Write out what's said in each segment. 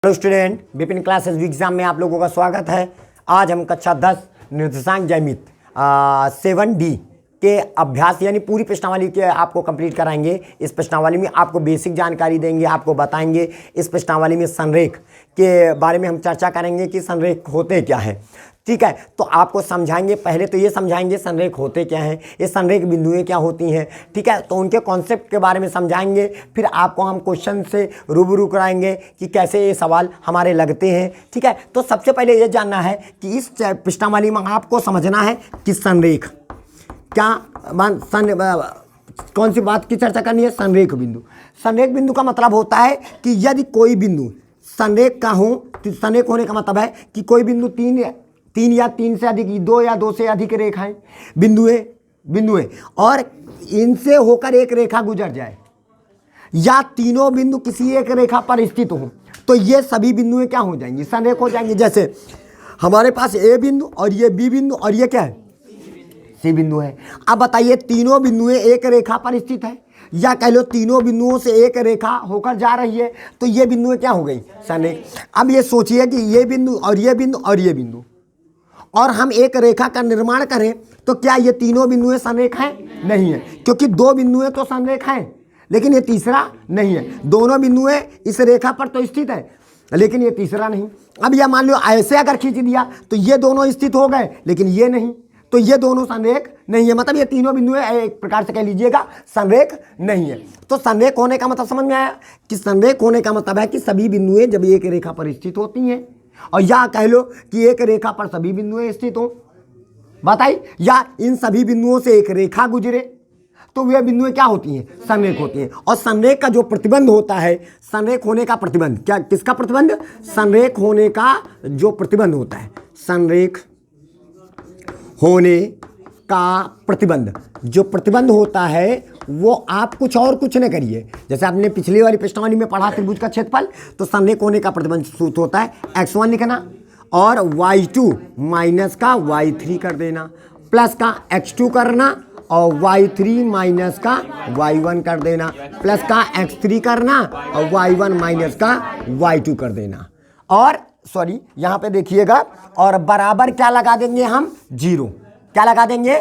Hello student, Vipin classes exam में आप लोगों का स्वागत है। आज हम कक्षा 10 निर्देशांक ज्यामिति 7D के अभ्यास यानी पूरी प्रश्नावली के आपको कंप्लीट कराएंगे। इस प्रश्नावली में आपको बेसिक जानकारी देंगे, आपको बताएंगे। इस प्रश्नावली में संरेख के बारे में हम चर्चा करेंगे कि संरेख होते क्या हैं, ठीक है। तो आपको समझाएंगे, पहले तो ये समझाएंगे संरेख होते क्या हैं, ये संरेख बिंदुएं क्या होती हैं, ठीक है। तो उनके कॉन्सेप्ट के बारे में समझाएंगे, फिर आपको हम क्वेश्चन से रूबरू कराएंगे कि कैसे ये सवाल हमारे लगते हैं, ठीक है। तो सबसे पहले ये जानना है कि इस प्रश्नावली में आपको समझना है कि संरेख क्या, कौन सी बात की चर्चा करनी है। संरेख बिंदु, संरेख बिंदु का मतलब होता है कि यदि कोई बिंदु संरेख का हो, तो संरेख होने का मतलब है कि कोई बिंदु तीन या तीन से अधिक, दो या दो से अधिक रेखाएं बिंदुएं और इनसे होकर एक रेखा गुजर जाए, या तीनों बिंदु किसी एक रेखा पर स्थित हो, तो ये सभी बिंदुएं क्या हो जाएंगी, संरेख हो जाएंगी। जैसे हमारे पास ए बिंदु और ये बी बिंदु और ये क्या है, सी बिंदु है। अब बताइए, तीनों बिंदुएं एक रेखा पर स्थित है, या कह लो तीनों बिंदुओं से एक रेखा होकर जा रही है, तो ये बिंदुएं क्या हो गई, संरेख। अब ये सोचिए कि ये बिंदु और ये बिंदु और ये बिंदु, और हम एक रेखा का निर्माण करें, तो क्या ये तीनों बिंदुएं संरेख हैं? नहीं है, क्योंकि दो बिंदुएं तो संरेख हैं, लेकिन ये तीसरा नहीं है। दोनों बिंदुएं इस रेखा पर तो स्थित है, लेकिन ये तीसरा नहीं। अब यह मान लो ऐसे अगर खींच दिया तो ये दोनों स्थित हो गए, लेकिन ये नहीं, तो ये दोनों संरेख नहीं है। मतलब ये तीनों बिंदुएं एक प्रकार से कह लीजिएगा संरेख नहीं है। तो संरेख होने का मतलब समझ में आया कि संरेख होने का मतलब है कि सभी बिंदुएं जब एक रेखा पर स्थित होती हैं, और या कह लो कि एक रेखा पर सभी बिंदुएं स्थित हो, बताइए, या इन सभी बिंदुओं से एक रेखा गुजरे, तो वे बिंदुएं क्या होती हैं, संरेख होती हैं। और संरेख का जो प्रतिबंध होता है, संरेख होने का प्रतिबंध, क्या किसका प्रतिबंध, संरेख होने का जो प्रतिबंध होता है, संरेख होने का प्रतिबंध, जो प्रतिबंध होता है वो आप कुछ न करिए। जैसे आपने पिछली वाली प्रश्नावली में पढ़ा त्रिभुज का क्षेत्रफल, तो संरेख होने का प्रतिबंध सूत्र होता है x1 लिखना और y2 माइनस का y3 कर देना, प्लस का x2 करना और y3 माइनस का y1 कर देना, प्लस का x3 करना और y1 माइनस का y2 कर देना। और सॉरी, यहाँ पे देखिएगा, और बराबर क्या लगा देंगे हम, जीरो। क्या लगा देंगे,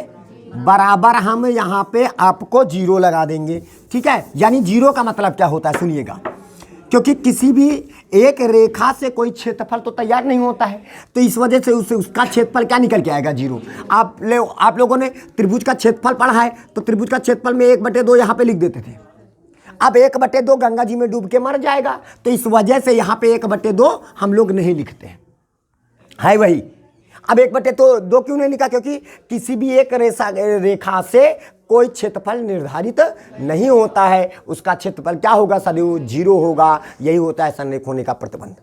बराबर हम यहाँ पे आपको जीरो लगा देंगे, ठीक है। यानी जीरो का मतलब क्या होता है, सुनिएगा, क्योंकि किसी भी एक रेखा से कोई क्षेत्रफल तो तैयार नहीं होता है, तो इस वजह से उसका क्षेत्रफल क्या निकल के आएगा, जीरो। आप लोगों ने त्रिभुज का क्षेत्रफल पढ़ा है, तो त्रिभुज का क्षेत्रफल में 1/2 यहाँ पे लिख देते थे। अब 1/2 गंगा जी में डूब के मर जाएगा, तो इस वजह से यहाँ पे 1/2 हम लोग नहीं लिखते हैं, है वही। अब 1/2 क्यों नहीं लिखा, क्योंकि किसी भी एक रेखा से कोई क्षेत्रफल निर्धारित नहीं होता है, उसका क्षेत्रफल क्या होगा, सदैव जीरो होगा। यही होता है संरेख होने का प्रतिबंध।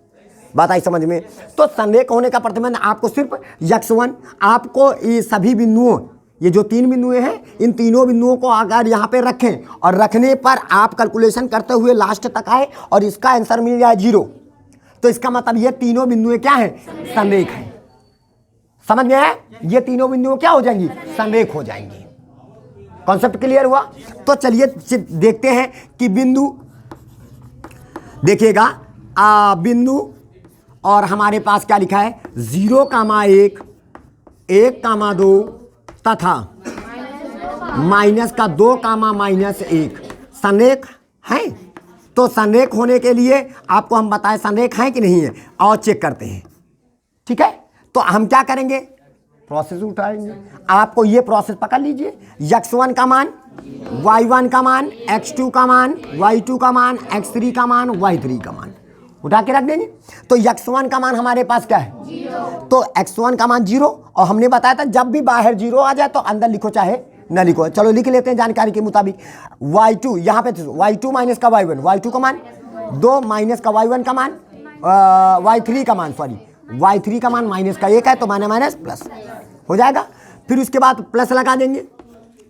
बात आई समझ में। तो संरेख होने का प्रतिबंध आपको सिर्फ x1, आपको ये सभी बिंदुओं, ये जो तीन बिंदुएं हैं, इन तीनों बिंदुओं को अगर यहाँ पे रखें और रखने पर आप कैलकुलेशन करते हुए लास्ट तक आए और इसका आंसर मिल जाए जीरो, तो इसका मतलब ये तीनों बिंदुएं क्या हैं, संरेख हैं। समझ में आया, ये तीनों बिंदुएं क्या हो जाएंगी, संरेख हो जाएंगी। कॉन्सेप्ट क्लियर हुआ। तो चलिए देखते हैं कि बिंदु, देखिएगा बिंदु, और हमारे पास क्या लिखा है, 0,1, 1,2 तथा -2,-1 संरेख है। तो संरेख होने के लिए आपको हम बताएं संरेख है कि नहीं है, और चेक करते हैं, ठीक है। तो हम क्या करेंगे, प्रोसेस उठाएंगे। आपको ये प्रोसेस पकड़ लीजिए, x1 का मान, y1 का मान, x2 का मान, y2 का मान, x3 का मान, y3 का मान उठा के रख देंगे। तो x1 का मान हमारे पास क्या है, 0। तो x1 का मान 0, और हमने बताया था जब भी बाहर 0 आ जाए तो अंदर लिखो चाहे न लिखो। चलो लिख लेते हैं जानकारी के मुताबिक। y2, यहाँ पे y2 माइनस का y1, y2 का मान 2 माइनस का y1 का मान, y3 का मान, सॉरी y3 का मान -1 है, तो माइनस प्लस हो जाएगा। फिर उसके बाद प्लस लगा देंगे,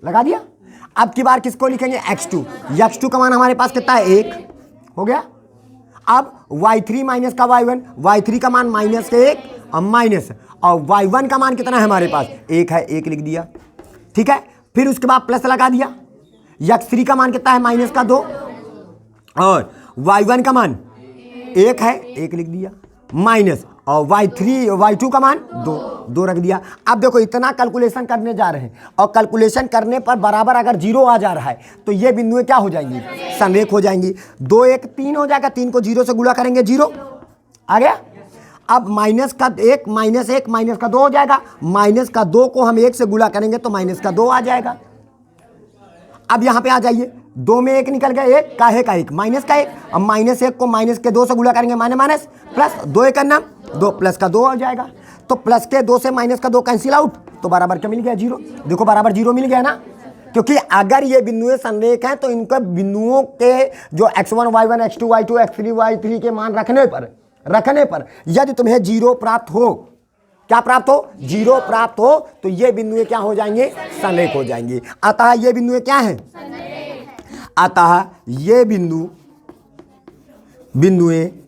लगा दिया। अब की बार किसको लिखेंगे, x2 का मान हमारे पास कितना है, 1 हो गया। अब y3 माइनस का y1, y3 का मान -1 और माइनस, और y1 का मान कितना है हमारे पास, 1 है, 1 लिख दिया, ठीक है। फिर उसके बाद प्लस लगा दिया, x3 का मान कितना है, -2, और y1 का मान 1 है, 1 लिख दिया, माइनस और y3 y2 का मान 2, 2 रख दिया। अब देखो इतना कैलकुलेशन करने जा रहे हैं और कैलकुलेशन करने पर बराबर अगर 0 आ जा रहा है तो ये बिंदुएं क्या हो जाएंगी, संरेख हो जाएंगी। 2 1 3 हो जाएगा, 3 को 0 से गुणा करेंगे 0 आ गया। अब माइनस का 1 माइनस का 2 हो जाएगा, माइनस का 2 को हम 1 से गुणा करेंगे तो माइनस का 2 आ जाएगा। अब यहाँ पे आ जाइए, 2 में 1 निकल गया, 1 का 1 माइनस का 1, अब माइनस 1 को माइनस के 2 से गुणा करेंगे माइनस प्लस 2 1 करना 2 प्लस का 2 हो जाएगा। तो प्लस के 2 से माइनस का 2 कैंसिल आउट, तो बराबर क्या मिल गया 0। देखो बराबर 0 मिल गया ना, क्योंकि अगर ये बिंदुएं संरेख हैं तो इनके बिंदुओं के जो x1 y1 x2 y2 x3 y3 के मान रखने पर यदि तुम्हें 0 प्राप्त हो, क्या प्राप्त हो, 0 प्राप्त हो, तो ये बिंदुएं क्या हो जाएंगे, संरेख हो जाएंगी। अतः ये बिंदुएं क्या हैं, अतः ये बिंदुएं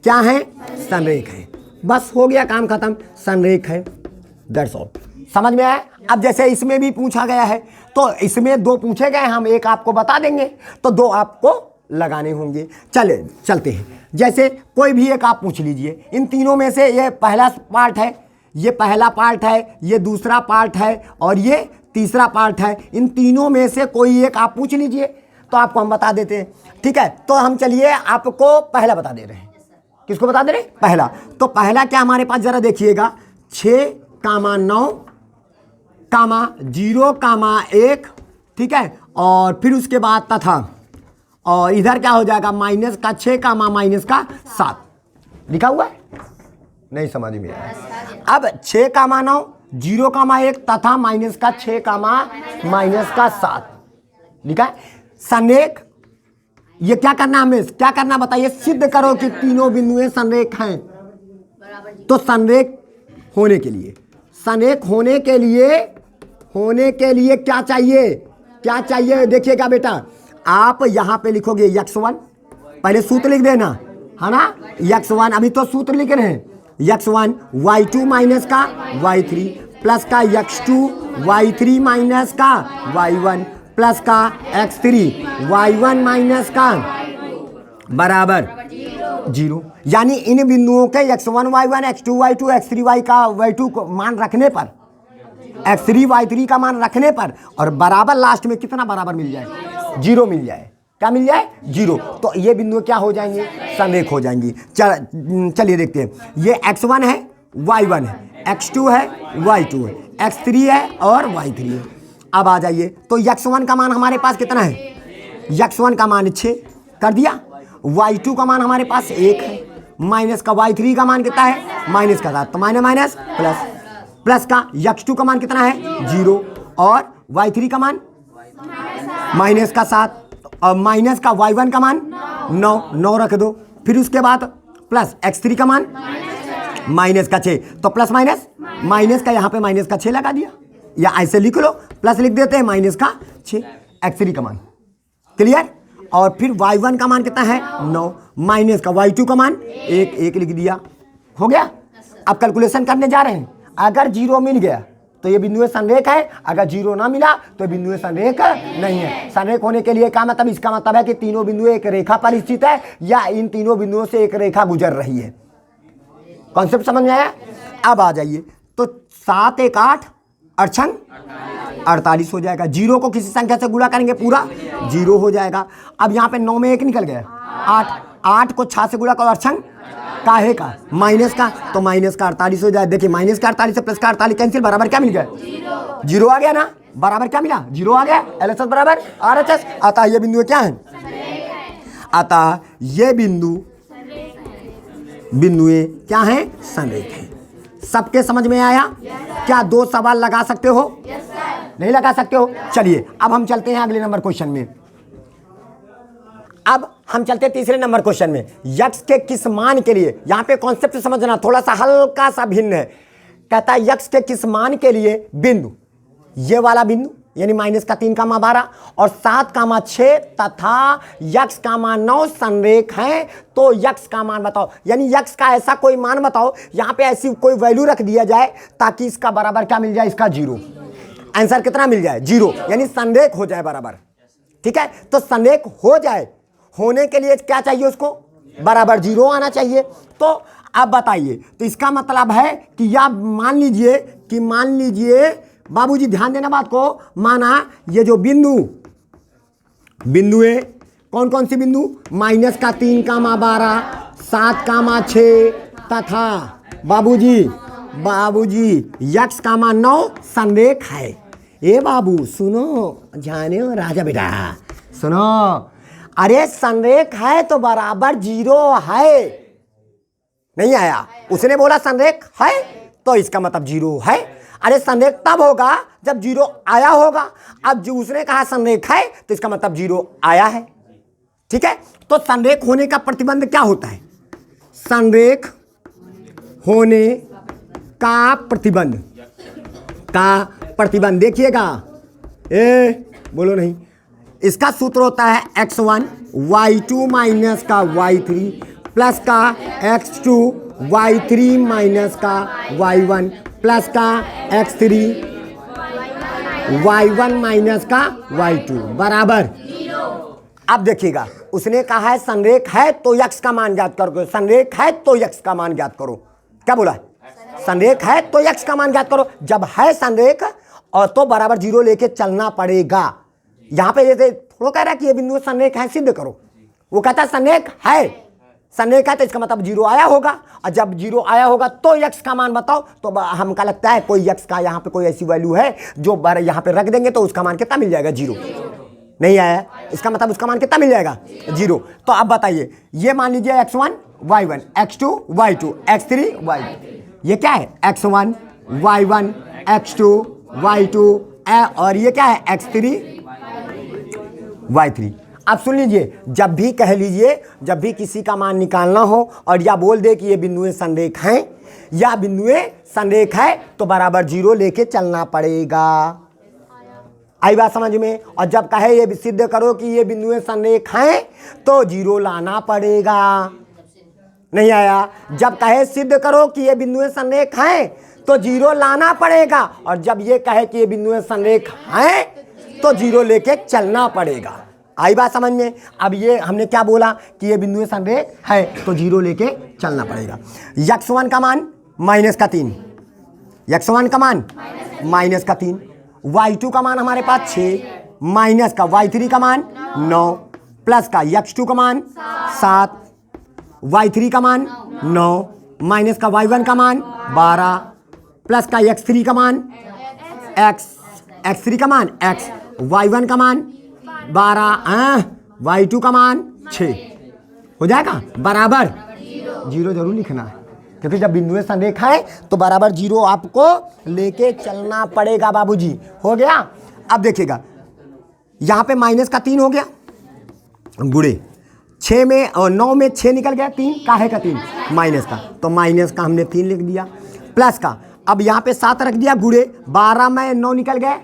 क्या हैं, संरेख हैं। बस हो गया काम खत्म, संरेख है, दैट्स ऑल। समझ में आया। अब जैसे इसमें भी पूछा गया है तो इसमें 2 पूछे गए, हम 1 आपको बता देंगे तो 2 आपको लगाने होंगे। चलते हैं, जैसे कोई भी एक आप पूछ लीजिए, इन तीनों में से ये पहला पार्ट है, ये पहला पार्ट है, ये दूसरा पार्ट है और ये तीसरा पार्ट है। इन तीनों में से कोई एक आप पूछ लीजिए तो आपको हम बता देते हैं। ठीक है, तो हम चलिए आपको पहला बता दे रहे हैं। किसको बता दे रहे हैं, पहला। तो पहला क्या हमारे पास जरा देखिएगा, 6 9 0 1, ठीक है, और फिर उसके बाद तथा, और इधर क्या हो जाएगा, माइनस का 6 माइनस का 7 लिखा हुआ है, नहीं समझ में आया। अब 6 9 0 1 तथा माइनस का 6 माइनस का 7 लिखा है। संरेख, ये क्या करना, हमें क्या करना बताइए, सिद्ध करो कि तीनों बिंदुएं संरेख हैं। तो संरेख होने के लिए क्या चाहिए, देखिएगा बेटा, आप यहां पे लिखोगे x1, पहले सूत्र लिख देना है ना, x1 अभी तो सूत्र लिख रहे हैं, x1 y2 माइनस का y3 प्लस का x2 y3 माइनस का y1 प्लस का x3 y1 माइनस का बराबर 0। यानी इन बिंदुओं के x1 y1 x2 y2 x3 y का y2 को मान रखने पर, x3 y3 का मान रखने पर, और बराबर लास्ट में कितना बराबर मिल जाए, 0 मिल जाए। क्या मिल जाए, 0। तो ये बिंदु क्या हो जाएंगे, संरेख हो जाएंगी। चलिए देखते हैं, ये x1 है y1 है, x2 है y2 है, x3 है और y3 है। अब आ जाइए, तो x1 का मान हमारे पास कितना है, x1 का मान 6 कर दिया, y2 का मान हमारे पास 1 है, माइनस का y3 का मान कितना है, माइनस का 7, तो माइनस प्लस का x2 का मान कितना है 0 और y3 का मान माइनस का 7 और माइनस का y1 का मान 9 रख दो। फिर उसके बाद प्लस x3 का मान माइनस का 6, तो प्लस माइनस का यहाँ पे माइनस का 6 लगा दिया, या ऐसे लिख लो, प्लस लिख देते हैं माइनस का 6, x3 का मान क्लियर। और फिर y1 का मान कितना है 9, माइनस का y2 का मान 1 लिख दिया, हो गया। अब कैलकुलेशन करने जा रहे हैं, अगर 0 मिल गया तो ये बिंदु संरेख है, अगर 0 ना मिला तो बिंदु संरेख नहीं है। संरेख होने के लिए क्या मतलब, इसका मतलब है कि तीनों बिंदु एक रेखा पर स्थित है या इन तीनों बिंदुओं से एक रेखा गुजर रही है। कॉन्सेप्ट समझ में आया। अब आ जाइए, तो 7 1 8 अड़छंग 48 हो जाएगा। 0 को किसी संख्या से गुणा करेंगे पूरा 0 हो जाएगा। अब यहाँ पे 9 में 1 निकल गया, 8 को 6 से गुणा करो अड़छंग काहे का, माइनस का, तो माइनस का 48 हो जाए। देखिए माइनस का 48 से प्लस का 48 कैंसिल, बराबर क्या मिल गया, 0 आ गया ना, बराबर क्या मिला, 0 आ गया, LHS बराबर RHS। अतः ये बिंदु क्या है, अतः ये बिंदुएं क्या हैं, संरेख हैं। सबके समझ में आया। क्या 2 सवाल लगा सकते हो, नहीं लगा सकते हो। चलिए अब हम चलते हैं अगले नंबर क्वेश्चन में। अब हम चलते हैं तीसरे नंबर क्वेश्चन में। यक्स के किस मान के लिए, यहाँ पे कॉन्सेप्ट समझना थोड़ा सा हल्का सा भिन्न है। कहता है यक्स के किस मान के लिए बिंदु, ये वाला बिंदु यानी माइनस का 3 कामा 12 और 7 कामा 6 तथा यक्स कामा 9 संरेख हैं, तो यक्स का मान बताओ। यानी यक्स का ऐसा कोई मान बताओ, यहाँ पे ऐसी कोई वैल्यू रख दिया जाए ताकि इसका बराबर क्या मिल जाए, इसका 0। आंसर कितना मिल जाए, 0, यानी संरेख हो जाए बराबर। ठीक है, तो संरेख हो जाए, होने के लिए क्या चाहिए उसको, बराबर 0 आना चाहिए। तो अब बताइए, तो इसका मतलब है कि या मान लीजिए बाबूजी ध्यान देना बात को, माना ये जो बिंदु है, कौन कौन सी बिंदु, -3, 12, 7, 6 तथा बाबूजी x, 9 संरेख है। ए बाबू सुनो, जाने हो राजा बेटा, सुनो, अरे संरेख है तो बराबर 0 है। नहीं आया, उसने बोला संरेख है तो इसका मतलब 0 है। अरे संरेख तब होगा जब 0 आया होगा। अब जो उसने कहा संरेख है तो इसका मतलब 0 आया है। ठीक है, तो संरेख होने का प्रतिबंध क्या होता है? संरेख होने का प्रतिबंध देखिएगा, बोलो नहीं, इसका सूत्र होता है x1 y2 माइनस का y3 प्लस का x2 y3 माइनस का y1 प्लस का x3 y1 माइनस का y2 बराबर। अब देखिएगा, उसने कहा है संरेख है तो x का मान ज्ञात करो, संरेख है तो x का मान ज्ञात करो। क्या बोला? संरेख है तो x का मान ज्ञात करो। जब है संरेख और तो बराबर 0 लेके चलना पड़ेगा। यहां पे जैसे थोड़ा कह रहा है कि ये बिंदु संरेख है, सिद्ध करो। वो कहता है संरेख है तो इसका मतलब 0 आया होगा, और जब 0 आया होगा तो x का मान बताओ। तो हमका लगता है कोई x का यहाँ पे कोई ऐसी वैल्यू है जो यहाँ पे रख देंगे तो उसका मान कितना मिल जाएगा? 0 नहीं आया, इसका मतलब उसका मान कितना मिल जाएगा? 0। तो अब बताइए, ये मान लीजिए x1 y1 x2 y2 x3 y2, ये क्या है? x1 y1 x2 y2 और ये क्या है? x3 y3। अब सुन लीजिए, जब भी किसी का मान निकालना हो और या बोल दे कि ये बिंदुएं संरेख हैं या बिंदुएं संरेख है तो बराबर 0 लेके चलना पड़ेगा। आई बात समझ में? और जब कहे ये सिद्ध करो कि ये बिंदुएं संरेख हैं तो 0 लाना पड़ेगा। नहीं आया? जब कहे सिद्ध करो कि ये बिंदुएं संरेख हैं तो 0 लाना पड़ेगा, और जब ये कहे कि ये बिंदुएं संरेख हैं तो 0 लेके चलना पड़ेगा। आई बात समझ में? अब ये हमने क्या बोला कि ये बिंदुएं संरेख है तो 0 लेके चलना पड़ेगा। x1 का मान -3, x1 का मान -3, y2 का मान हमारे पास 6, माइनस का y3 का मान 9, प्लस का x2 का मान 7, y3 का मान 9, माइनस का y1 का मान 12, प्लस का x3 का मान x3 का मान x, y1 का मान 12, y2 का मान 6 हो जाएगा बराबर 0 जरूर लिखना है, क्योंकि जब बिंदुएं संरेख है तो बराबर 0 आपको लेके चलना पड़ेगा बाबूजी। हो गया? अब देखिएगा, यहाँ पे -3 हो गया, गुणे 6 में और 9 में 6 निकल गया, 3 काहे का 3 माइनस का, तो माइनस का हमने 3 लिख दिया, प्लस का अब यहाँ पे 7 रख दिया, गुणे 12 में 9 निकल गए,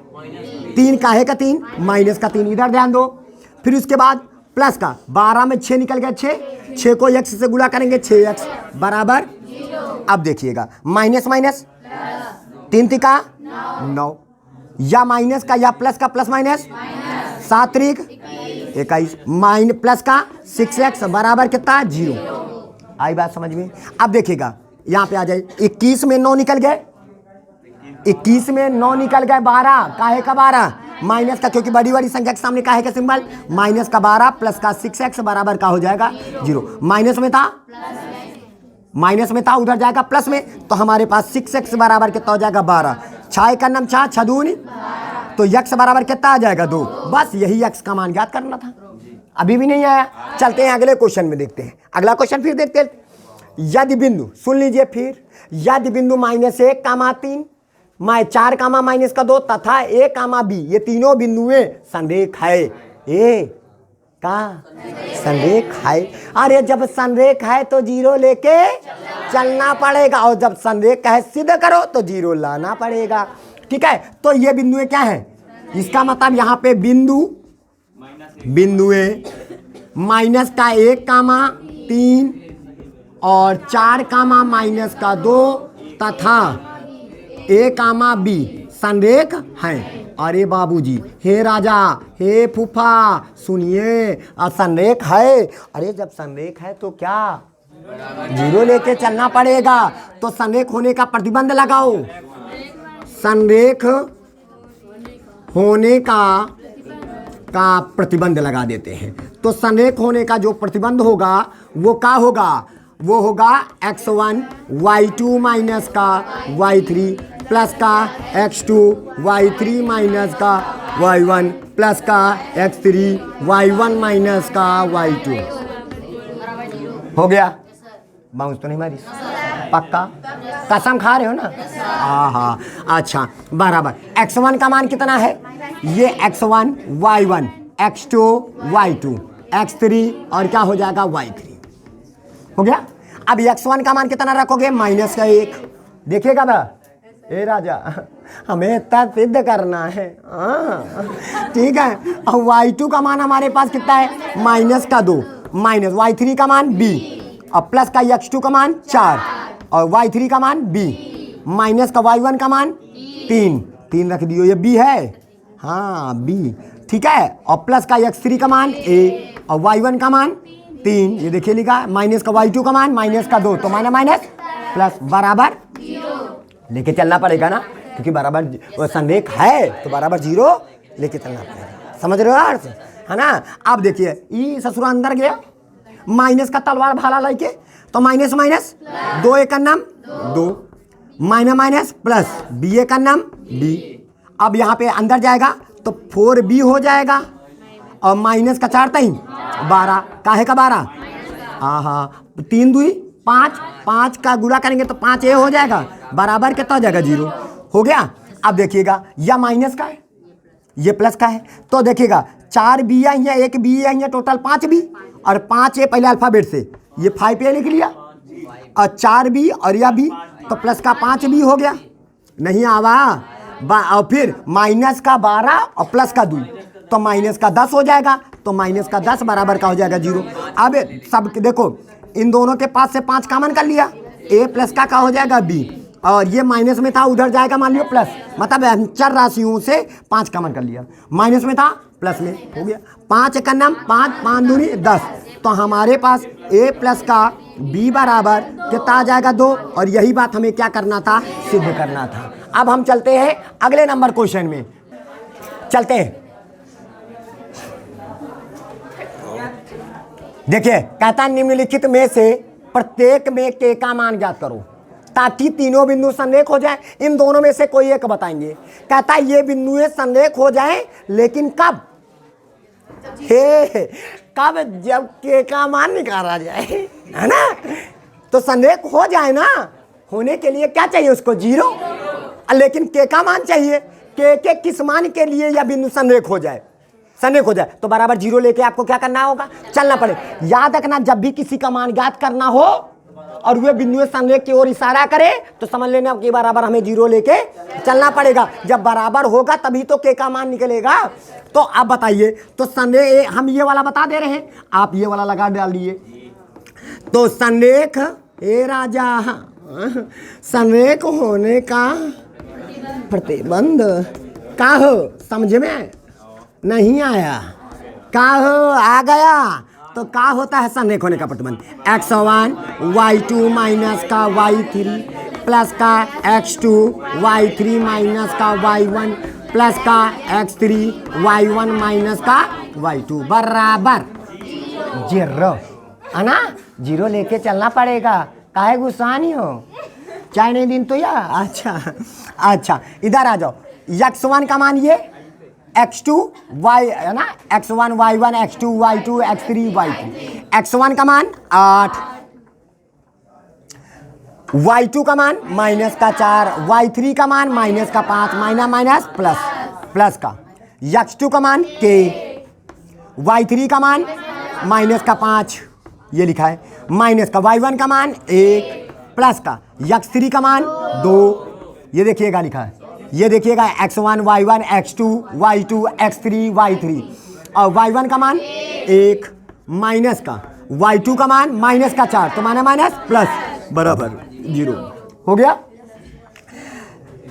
3 काहे का 3 माइनस का 3, इधर ध्यान दो। फिर उसके बाद प्लस का 12 में 6 निकल गया, 6 को x से गुणा करेंगे, 6x बराबर। अब देखिएगा, माइनस 3 तिका 9, या माइनस का या प्लस का प्लस माइनस 7 त्रिक 21, माइनस प्लस का 6x बराबर कितना 0। आई बात समझ में? अब देखिएगा, यहाँ पे आ जाए, 21 में 9 निकल गए, 21 में 9 निकल गए, 12 काहे का 12 माइनस का, क्योंकि बड़ी बड़ी संख्या के सामने काहे का सिंबल माइनस का 12 प्लस का 6x बराबर का हो जाएगा 0। माइनस में था उधर जाएगा प्लस में, तो हमारे पास 6x बराबर कितना हो जाएगा 12, 6 का नाम 6 छदूनी, तो x बराबर कितना आ जाएगा 2। बस यही x का मान ज्ञात करना था, अभी भी नहीं आया। चलते हैं अगले क्वेश्चन में, देखते हैं अगला क्वेश्चन, फिर देखते हैं। यदि बिंदु, सुन लीजिए फिर, यदि बिंदु -1, 3, 4, -2 तथा a, b ये तीनों बिंदुएं संरेख है। ए का संरेख है। अरे जब संरेख है तो 0 लेके चलना पड़ेगा, और जब संरेख है सिद्ध करो तो 0 लाना पड़ेगा। ठीक है, तो ये बिंदुएं क्या है? इसका मतलब यहाँ पे बिंदुएं -1, 3 और 4, -2 तथा a, b संरेख हैं। अरे बाबूजी, हे राजा, हे फूफा, सुनिए, संरेख है। अरे जब संरेख है तो क्या जीरो लेके चलना पड़ेगा। तो संरेख होने का प्रतिबंध लगाओ। संरेख होने का प्रतिबंध लगा देते हैं। तो संरेख होने का जो प्रतिबंध होगा वो क्या होगा? वो होगा x1 y2 माइनस का y3 प्लस का x2 y3 माइनस का y1 प्लस का x3 y1 माइनस का y2। हो गया? बाउंस तो नहीं मारी? पक्का कसम खा रहे हो ना? हाँ, अच्छा बराबर। x1 का मान कितना है? ये x1 y1 x2 y2 x3 और क्या हो जाएगा y3। हो गया? अब x1 का मान कितना रखोगे? -1। देखिएगा ना, ए राजा, हमें इतना सिद्ध करना है। ठीक है। और y2 का मान हमारे पास कितना है? -2 माइनस y3 का मान b और प्लस का x2 का मान 4 और y3 का मान b माइनस का y1 का मान 3 रख दियो। ये b है, हाँ b, ठीक है। और प्लस का x3 का मान a और y1 का मान 3, ये देखिए लिखा। माइनस का y2 का मान -2, तो माइनस प्लस बराबर लेके चलना पड़ेगा ना, क्योंकि बराबर संरेख है तो बराबर जीरो लेके चलना पड़ेगा। समझ रहे हो अर्थ, है ना? अब देखिए, ई ससुरा अंदर गया, माइनस का तलवार भाला लेके, तो माइनस 2 एक नाम 2 माइनस प्लस b एक नाम b। अब यहाँ पे अंदर जाएगा तो 4b हो जाएगा और माइनस का 4 3 12, काहे का 12? हाँ, 3 2 5 का गुणा करेंगे तो 5a हो जाएगा, बराबर कितना हो जाएगा? 0 हो गया। अब देखिएगा, यह माइनस का है, ये प्लस का है, तो देखिएगा 4b है, 1b है, टोटल 5b और 5a पहले अल्फाबेट से, ये 5a लिख लिया और 4b और यह b, तो प्लस का 5b हो गया, नहीं आवा। और फिर माइनस का 12 और प्लस का 2, तो माइनस का 10 हो जाएगा, तो माइनस का 10 बराबर का हो जाएगा 0। अब सब देखो, इन दोनों के पास से 5 कॉमन कर लिया, a प्लस का हो जाएगा b और ये माइनस में था, उधर जाएगा मान लियो प्लस, मतलब चर राशियों से 5 कॉमन कर लिया, माइनस में था प्लस में हो गया। 5 का नाम 5 दूनी 10, तो हमारे पास a प्लस का b बराबर कितना आ जाएगा? 2। और यही बात हमें क्या करना था? सिद्ध करना था। अब हम चलते हैं अगले नंबर क्वेश्चन में, चलते हैं। देखिए, कहता निम्नलिखित में से प्रत्येक में k का मान ज्ञात करो ताकि तीनों बिंदु संरेख हो जाए। इन दोनों में से कोई एक बताएंगे। कहता ये बिंदु संरेख हो जाए, लेकिन कब? कब? जब k का मान निकाला जाए, है ना? तो संरेख हो जाए ना, होने के लिए क्या चाहिए उसको? 0। लेकिन k का मान चाहिए। k के किस मान के लिए यह बिंदु संरेख हो जाए? संरेख हो जाए तो बराबर 0 लेके आपको क्या करना होगा? चलना पड़े। याद रखना, जब भी किसी का मान ज्ञात करना हो और वे बिंदु संरेख की ओर इशारा करे तो समझ लेना कि बराबर हमें 0 लेके चलना पड़ेगा। जब बराबर होगा तभी तो k का मान निकलेगा। तो आप बताइए, तो संरेख हम ये वाला बता दे रहे हैं, आप ये वाला लगा डालिए। तो संरेख, ए राजा, संरेख होने का प्रतिबंध का हो? समझ में नहीं आया? का हो? आ गया? तो का होता है संरेख होने का प्रतिबंध? x1 y2 माइनस का y3 प्लस का x2 y3 माइनस का y1 प्लस का x3 y1 माइनस का y2 बराबर 0, है ना? 0 लेके चलना पड़ेगा। काहे गुस्सा नहीं हो? चाय नहीं दिन तो या? अच्छा, इधर आ जाओ। x1 का मान ये x2 y, है ना? x1 y1 x2 y2 x3 y2। x1 का मान 8, y2 का मान माइनस का 4, y3 का मान माइनस का 5, माइनस प्लस का, x2 का मान k, y3 का मान माइनस का 5, ये लिखा है, माइनस का y1 का मान 1 प्लस का x3 का मान 2, ये देखिएगा लिखा है, ये देखिएगा x1 y1 x2 y2 x3 y3 और y1 का मान 1 माइनस का y2 का मान माइनस का 4, तो माइनस प्लस बराबर 0 हो गया।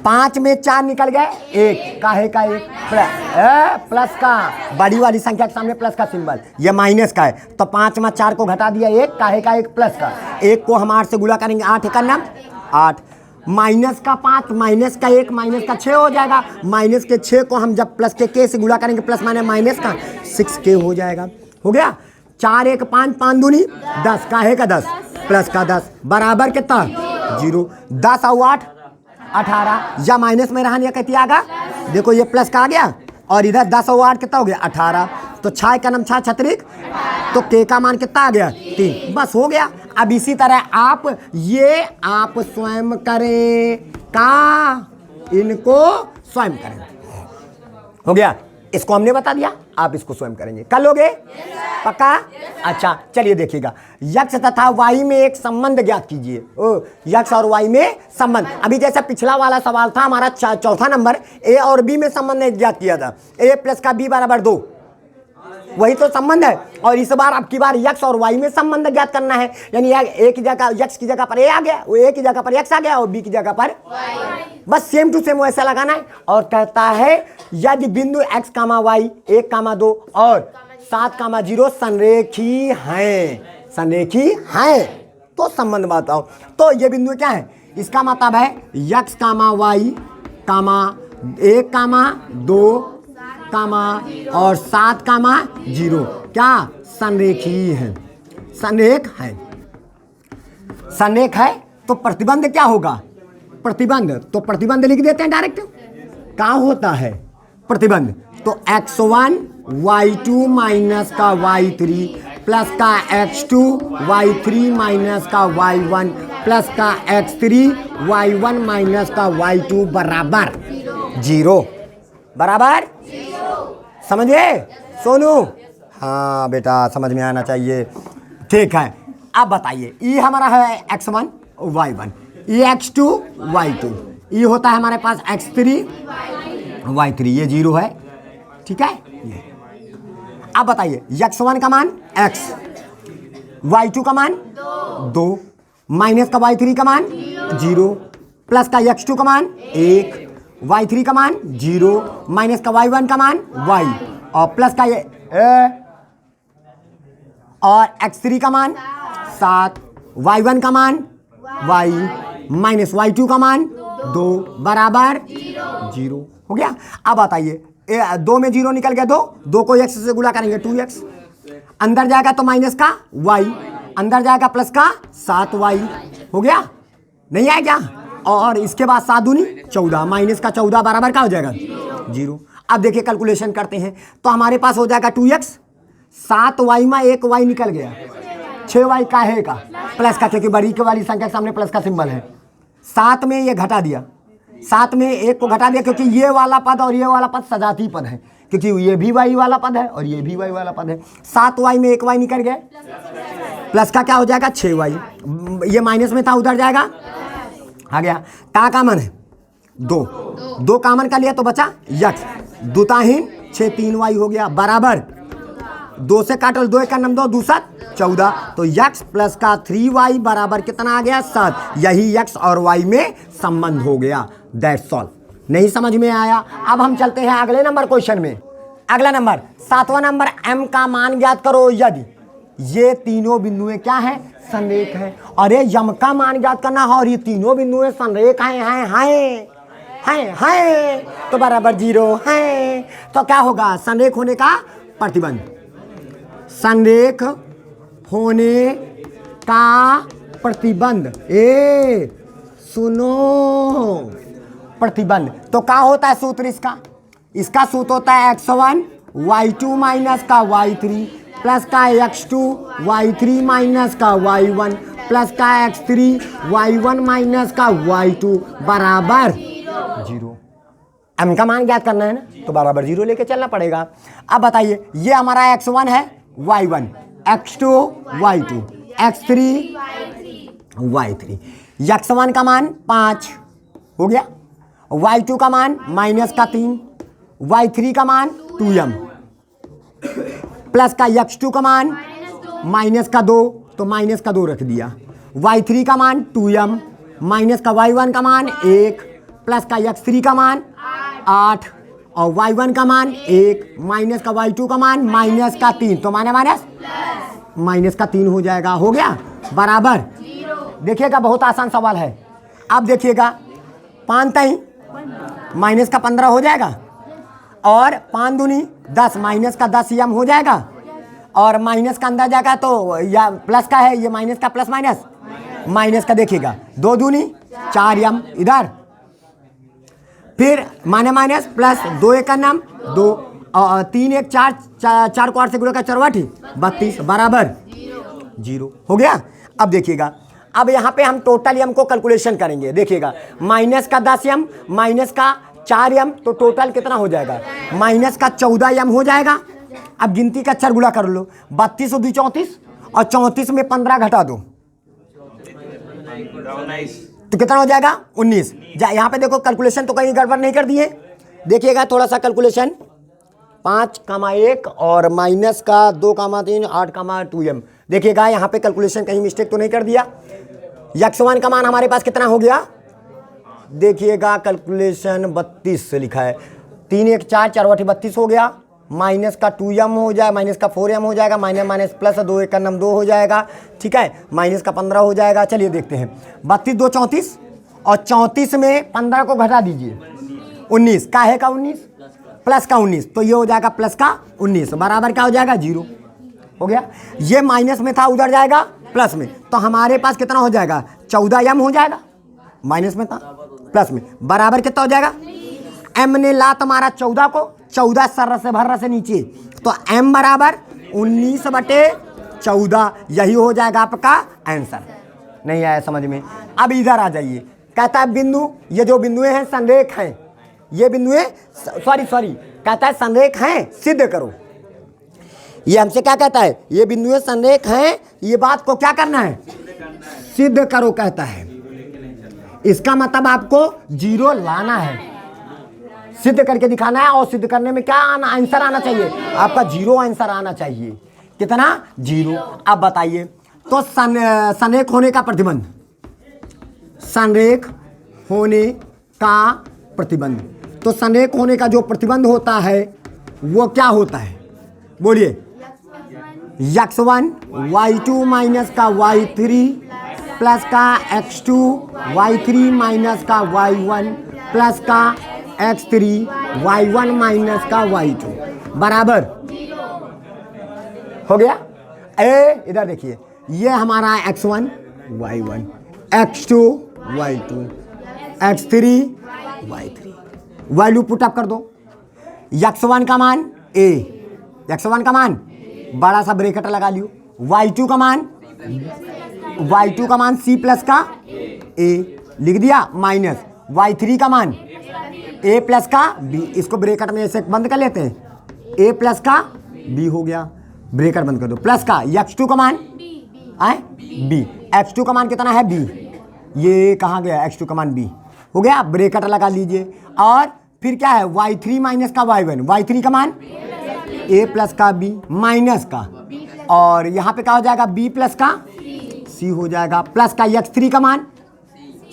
5 में 4 निकल गए, 1 काहे का 1 प्लस का बड़ी वाली संख्या के सामने प्लस का सिंबल, ये माइनस का है तो 5 में 4 को घटा दिया, 1 काहे का 1 प्लस का, 1 को हम 8 से गुणा करेंगे, 8 का नाम 8, माइनस का 5 माइनस का 1 माइनस का 6 हो जाएगा, माइनस के 6 को हम जब प्लस के से गुणा करेंगे प्लस माइनस माइनस का 6k हो जाएगा। हो गया 4 1 5 5 दूनी 10 काहे का 10 प्लस का 10 बराबर कितना 0, 10 और 8 18 या माइनस में रहा कहती आगा, देखो ये प्लस का आ गया और इधर 10 और 8 कितना हो गया 18, तो 6 का नाम 6 छत्रिक, तो k का मान कितना आ गया 3, बस हो गया। अब इसी तरह आप ये आप स्वयं करें का इनको स्वयं करें, हो गया, इसको हमने बता दिया, आप इसको स्वयं करेंगे, कर लोगे पक्का? अच्छा चलिए देखिएगा, यक्ष तथा वाई में एक संबंध ज्ञात कीजिए। यक्ष और वाई में संबंध, अभी जैसा पिछला वाला सवाल था हमारा चौथा नंबर, ए और बी में संबंध ज्ञात किया था, a प्लस का b बराबर 2, वही तो संबंध है। और इस बार अब की बार यक्ष और वाई में संबंध ज्ञात करना है, यानी ए की जगह यक्ष की जगह पर ए आ गया, वो ए की जगह पर यक्ष आ गया और बी की जगह पर बस सेम टू सेम वैसा लगाना है। और कहता है यदि बिंदु x कामा वाई 1 कामा 2 और 7 कामा 0 संरेखी हैं, संरेखी हैं तो संबंध बताओ। तो ये बिंदु क्या है, इसका मतलब है यक्ष कामा वाई कामा 1 कामा 2 कामा और 7 कामा 0 क्या संरेखी है, संरेख है, संरेख है तो प्रतिबंध क्या होगा, प्रतिबंध, तो प्रतिबंध लिख देते हैं डायरेक्ट, क्या होता है प्रतिबंध, तो x1 y2 माइनस का y3 प्लस का x2 y3 माइनस का y1 प्लस का x3 y1 माइनस का y2 बराबर 0, बराबर समझे सोनू? हाँ बेटा समझ में आना चाहिए, ठीक है। अब बताइए ये हमारा है x1 y1, ये x2 y2, ये होता है हमारे पास x3 y3, ये 0 है, ठीक है ये। अब बताइए x1 का मान x, y2 का मान 2 माइनस का y3 का मान 0 प्लस का x2 का मान 1 y3 का मान 0 माइनस का y1 का मान y और प्लस का ये और x3 का मान 7 y1 का मान y माइनस y2 का मान 2 बराबर 0 हो गया। अब बताइए 2 में 0 निकल गया, 2 को x से गुणा करेंगे 2x, अंदर जाएगा तो माइनस का y, अंदर जाएगा प्लस का 7y, हो गया नहीं आएगा। और इसके बाद 7 दूनी 14 माइनस का 14 बराबर क्या हो जाएगा 0। अब देखिए कैलकुलेशन करते हैं तो हमारे पास हो जाएगा 2x, 7y में 1y निकल गया, 6y का है का प्लस का, क्योंकि बड़ी के वाली संख्या के सामने प्लस का सिंबल है। 7 में ये घटा दिया, 7 में 1 को घटा दिया, क्योंकि ये वाला पद और ये वाला पद सजाती पद है, क्योंकि ये भी y वाला पद है और ये भी y वाला पद है। 7y में 1y निकल गया, प्लस का क्या हो जाएगा 6y, ये माइनस में था उधर जाएगा आ गया, का कामन है 2 कामन का लिया तो बचा यक्ष, दुताहीन 6 3y हो गया बराबर 2 से काटल 2 का नम 2 दूसरा 14, तो यक्ष प्लस का 3y बराबर कितना आ गया 7, यही यक्ष और y में संबंध हो गया। That's all. नहीं समझ में आया? अब हम चलते हैं अगले नंबर क्वेश्चन में। अगला नंबर 7वां नंबर, m का मान ज्ञात करो यदि ये तीनों बिंदुएं क्या है संरेख है। अरे यम का मान ज्ञात करना है और ये तीनों बिंदुएं संरेख हैं तो बराबर 0 है, तो क्या होगा संरेख होने का प्रतिबंध, संरेख होने का प्रतिबंध, ए सुनो प्रतिबंध, तो क्या होता है सूत्र इसका, इसका सूत्र होता है x1 y2 माइनस का y3 प्लस का x2 y3 माइनस का y1 प्लस का x3 y1 माइनस का y2 बराबर 0। m का मान ज्ञात करना है ना, तो बराबर 0 लेके चलना पड़ेगा। अब बताइए ये हमारा x1 है y1, x2 y2, x3 y3, x1 का मान 5 हो गया, y2 का मान माइनस का 3, y3 का मान 2m प्लस का x2 का मान माइनस का 2, तो माइनस का 2 रख दिया, y3 का मान 2m माइनस का y1 का मान 1 प्लस का x3 का मान 8 और y1 का मान 1 माइनस का y2 का मान माइनस का 3, तो माने माइनस का 3 हो जाएगा। हो गया बराबर। देखिएगा बहुत आसान सवाल है। अब देखिएगा 5 तई माइनस का 15 हो जाएगा और 5 दूनी 10 माइनस का 10 यम हो जाएगा और माइनस का अंदर जाएगा तो या प्लस का है, ये माइनस का प्लस माइनस का देखिएगा 2 दूनी 4 यम इधर, फिर माइनस प्लस 2 एक का नाम 2 और 3 एक 4 4 को 8 से गुणा का चरवाठी 32 बराबर 0 हो गया। अब देखिएगा, अब यहाँ पे हम टोटल यम को कैलकुलेशन करेंगे। देखिएगा माइनस का 10 यम माइनस का 4 यम, तो टोटल कितना हो जाएगा, माइनस का 14 यम हो जाएगा। अब गिनती का अक्षर गुणा कर लो, 32 और 2 34 और 34 में 15 घटा दो तो कितना हो जाएगा 19। यहाँ पे देखो कैलकुलेशन तो कहीं गड़बड़ नहीं कर दिए। देखिएगा थोड़ा सा कैलकुलेशन 5,1 और माइनस का 2,3 8,2 यम। देखिएगा यहाँ पे कैलकुलेशन कहीं मिस्टेक तो नहीं कर दिया। x1 का मान हमारे पास कितना हो गया, देखिएगा कैलकुलेशन 32 से लिखा है, 3 एक 4 4 8 32 हो गया, माइनस का 2 यम हो जाए, माइनस का 4 यम हो जाएगा, माइनस प्लस 2 एक का नम 2 हो जाएगा, ठीक है, माइनस का 15 हो जाएगा। चलिए देखते हैं 32 2 34 और 34 में 15 को घटा दीजिए 19 का है का 19 प्लस का 19, तो ये हो जाएगा प्लस का 19 बराबर क्या हो जाएगा 0 हो गया। ये माइनस में था उधर जाएगा प्लस में, तो हमारे पास कितना हो जाएगा 14 यम हो जाएगा, माइनस में था प्लस में बराबर कितना हो जाएगा, m ने ला तुम्हारा 14 को 14 सर से भर से नीचे, तो m बराबर 19/14, यही हो जाएगा आपका आंसर। नहीं आया समझ में। अब इधर आ जाइए, कहता है बिंदु, ये जो बिंदुएं हैं संरेख हैं, ये बिंदुएं सॉरी कहता है संरेख हैं सिद्ध करो। ये हमसे क्या कहता है, ये बिंदुएं संरेख हैं, ये बात को क्या करना है सिद्ध करो कहता है। इसका मतलब आपको 0 लाना है, सिद्ध करके दिखाना है, और सिद्ध करने में क्या आंसर आना चाहिए आपका 0 आंसर आना चाहिए। कितना 0। अब बताइए तो संरेख होने का प्रतिबंध, संरेख होने का प्रतिबंध, तो संरेख होने का जो प्रतिबंध होता है वो क्या होता है बोलिए, x1 y2 माइनस का y3 प्लस का x2 y3 माइनस का y1 प्लस का x3 y1 माइनस का y2 बराबर हो गया। इधर देखिए, ये हमारा x1 y1 x2 y2 x3 y3, value put up कर दो। x1 का मान a, x1 का मान बड़ा सा ब्रैकेट लगा लियो, y2 का मान c प्लस का a लिख दिया, माइनस y3 का मान a प्लस का b, इसको ब्रैकेट में ऐसे बंद कर लेते हैं, a प्लस का b हो गया, ब्रैकेट बंद कर दो, प्लस का x2 का मान b, x2 का मान कितना है b, ये कहाँ गया x2 का मान b हो गया, ब्रैकेट लगा लीजिए। और फिर क्या है y3 माइनस का y1, y3 का मान a प्लस का b माइनस का, और यहाँ पे क्या हो जाएगा b प्लस का c हो जाएगा, प्लस का x3 का मान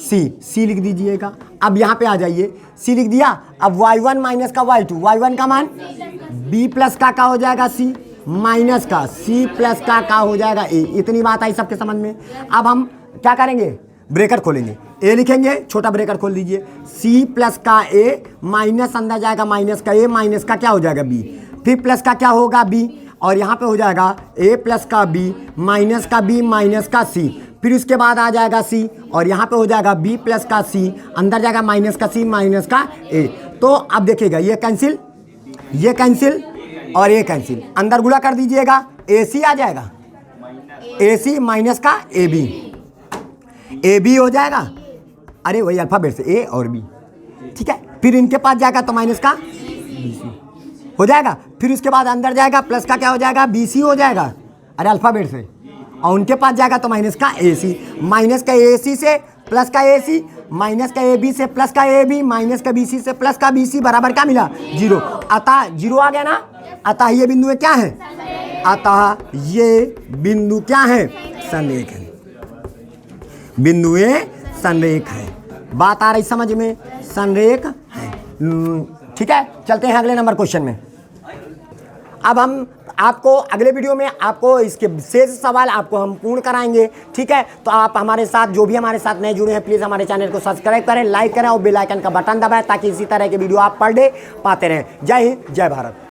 c लिख दीजिएगा। अब यहाँ पे आ जाइए, c लिख दिया। अब y1 माइनस का y2, y1 का मान b प्लस का क्या हो जाएगा c माइनस का c प्लस का क्या हो जाएगा a। इतनी बात आई सबके समझ में। अब हम क्या करेंगे, ब्रैकेट खोलेंगे, a लिखेंगे, छोटा ब्रैकेट खोल दीजिए, c प्लस का a माइनस अंदर जाएगा माइनस का a, माइनस का क्या हो जाएगा b, फिर प्लस का क्या होगा b, और यहाँ पे हो जाएगा a प्लस का b माइनस का b माइनस का c, फिर उसके बाद आ जाएगा c, और यहाँ पे हो जाएगा b प्लस का c, अंदर जाएगा माइनस का c माइनस का a। तो अब देखिएगा ये कैंसिल और ये कैंसिल, अंदर गुणा कर दीजिएगा, ac आ जाएगा, ac माइनस का ab हो जाएगा, अरे वही अल्फाबेट से a और b, ठीक है। फिर इनके पास जाएगा तो माइनस का bc हो जाएगा, फिर उसके बाद अंदर जाएगा प्लस का क्या हो जाएगा bc हो जाएगा, अरे अल्फाबेट से, और उनके पास जाएगा तो माइनस का ac, माइनस का ac से प्लस का ac, माइनस का ab से प्लस का ab, माइनस का bc से प्लस का bc बराबर क्या मिला 0। अतः 0 आ गया ना, अतः ये बिंदु क्या है, अतः ये बिंदु क्या है संरेख है, बिंदुएं संरेख है। बात आ रही समझ में? संरेख है। ठीक है, चलते हैं अगले नंबर क्वेश्चन में। अब हम आपको अगले वीडियो में आपको इसके शेष सवाल आपको हम पूर्ण कराएंगे। ठीक है, तो आप हमारे साथ, जो भी हमारे साथ नए जुड़े हैं, प्लीज़ हमारे चैनल को सब्सक्राइब करें, लाइक करें और बेल आइकन का बटन दबाएं ताकि इसी तरह के वीडियो आप पर डे पाते रहें। जय हिंद, जय भारत।